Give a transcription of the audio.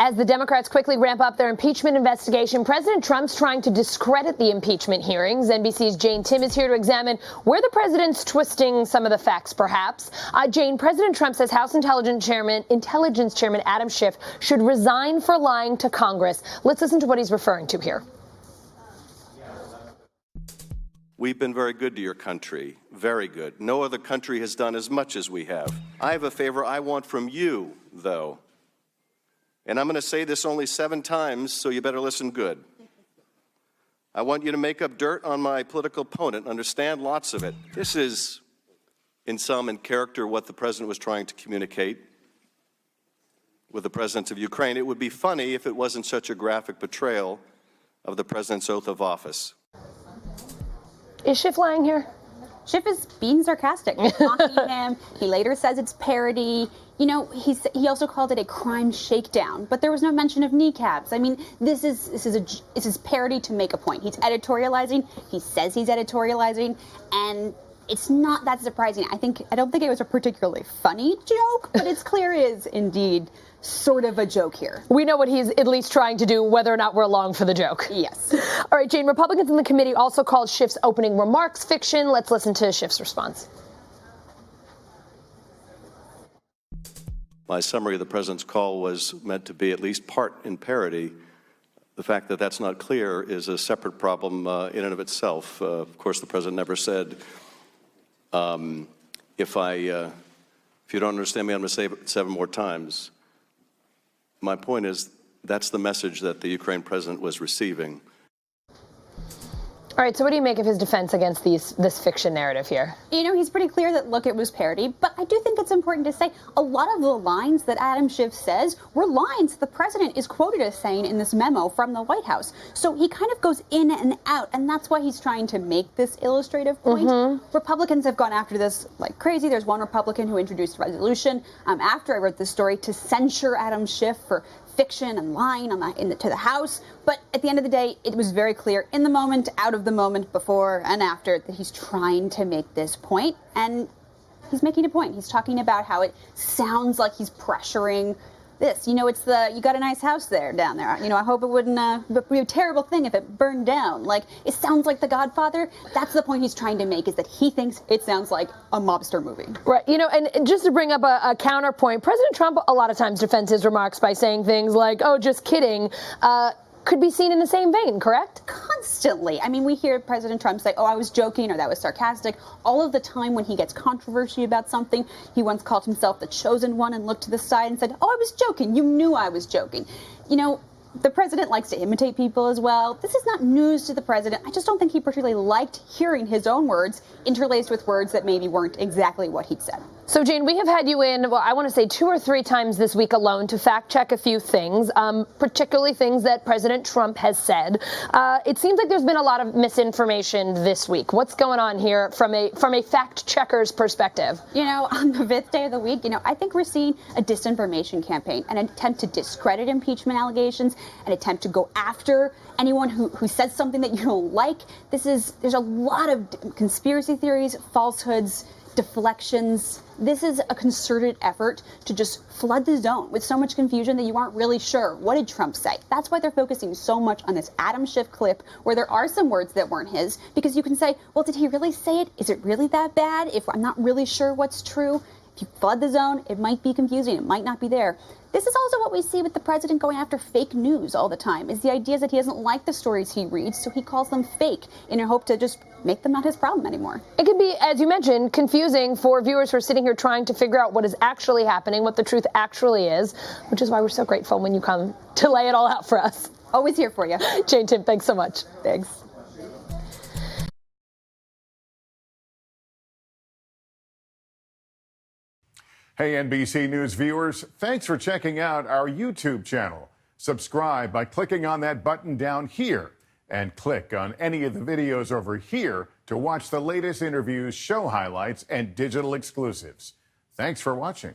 As the Democrats quickly ramp up their impeachment investigation, President Trump's trying to discredit the impeachment hearings. NBC's Jane Timm is here to examine where the president's twisting some of the facts, perhaps. Jane, President Trump says House Intelligence Chairman Adam Schiff should resign for lying to Congress. Let's listen to what he's referring to here. We've been very good to your country, very good. No other country has done as much as we have. I have a favor I want from you, though. And I'm going to say this only 7 times, so you better listen good. I want you to make up dirt on my political opponent, understand lots of it. This is, in character, what the president was trying to communicate with the presidents of Ukraine. It would be funny if it wasn't such a graphic portrayal of the president's oath of office. Is Schiff lying here? Schiff is being sarcastic, mocking him. He later says it's parody. You know, he also called it a crime shakedown, but there was no mention of kneecaps. I mean, this is parody to make a point. He's editorializing. He says he's editorializing, and it's not that surprising. I don't think it was a particularly funny joke, but it's clear it is indeed sort of a joke here. We know what he's at least trying to do, whether or not we're along for the joke. Yes. All right, Jane, Republicans in the committee also called Schiff's opening remarks fiction. Let's listen to Schiff's response. My summary of the president's call was meant to be at least part in parody. The fact that that's not clear is a separate problem in and of itself. Of course, the president never said, if you don't understand me, I'm going to say it 7 more times. My point is, that's the message that the Ukraine president was receiving. All right, so what do you make of his defense against this fiction narrative here? You know, he's pretty clear that, look, it was parody, but I do think it's important to say a lot of the lines that Adam Schiff says were lines the president is quoted as saying in this memo from the White House. So he kind of goes in and out, and that's why he's trying to make this illustrative point. Republicans have gone after this like crazy. There's one Republican who introduced a resolution after I wrote this story to censure Adam Schiff for fiction and lying to the House. But at the end of the day, it was very clear in the moment, out of the moment, before and after, that he's trying to make this point. And he's making a point. He's talking about how it sounds like he's pressuring this. You know, it's you got a nice house down there. You know, I hope it wouldn't be a terrible thing if it burned down. Like, it sounds like The Godfather. That's the point he's trying to make, is that he thinks it sounds like a mobster movie. Right. You know, and just to bring up a counterpoint, President Trump a lot of times defends his remarks by saying things like, oh, just kidding. Could be seen in the same vein, correct? Constantly. I mean, we hear President Trump say, oh, I was joking, or that was sarcastic, all of the time when he gets controversy about something. He once called himself the chosen one and looked to the side and said, oh, I was joking. You knew I was joking. You know, the president likes to imitate people as well. This is not news to the president. I just don't think he particularly liked hearing his own words interlaced with words that maybe weren't exactly what he'd said. So, Jane, we have had you in, well, I want to say 2 or 3 times this week alone to fact check a few things, particularly things that President Trump has said. It seems like there's been a lot of misinformation this week. What's going on here from a fact checker's perspective? You know, on the 5th day of the week, you know, I think we're seeing a disinformation campaign, an attempt to discredit impeachment allegations, an attempt to go after anyone who says something that you don't like. There's a lot of conspiracy theories, falsehoods, deflections. This is a concerted effort to just flood the zone with so much confusion that you aren't really sure. What did Trump say? That's why they're focusing so much on this Adam Schiff clip where there are some words that weren't his, because you can say, well, did he really say it? Is it really that bad? If I'm not really sure what's true, if you flood the zone, it might be confusing. It might not be there. This is also what we see with the president going after fake news all the time, is the idea that he doesn't like the stories he reads, so he calls them fake in a hope to just make them not his problem anymore. It can be, as you mentioned, confusing for viewers who are sitting here trying to figure out what is actually happening, what the truth actually is, which is why we're so grateful when you come to lay it all out for us. Always here for you. Jane Timm, thanks so much. Thanks. Hey, NBC News viewers, thanks for checking out our YouTube channel. Subscribe by clicking on that button down here and click on any of the videos over here to watch the latest interviews, show highlights, and digital exclusives. Thanks for watching.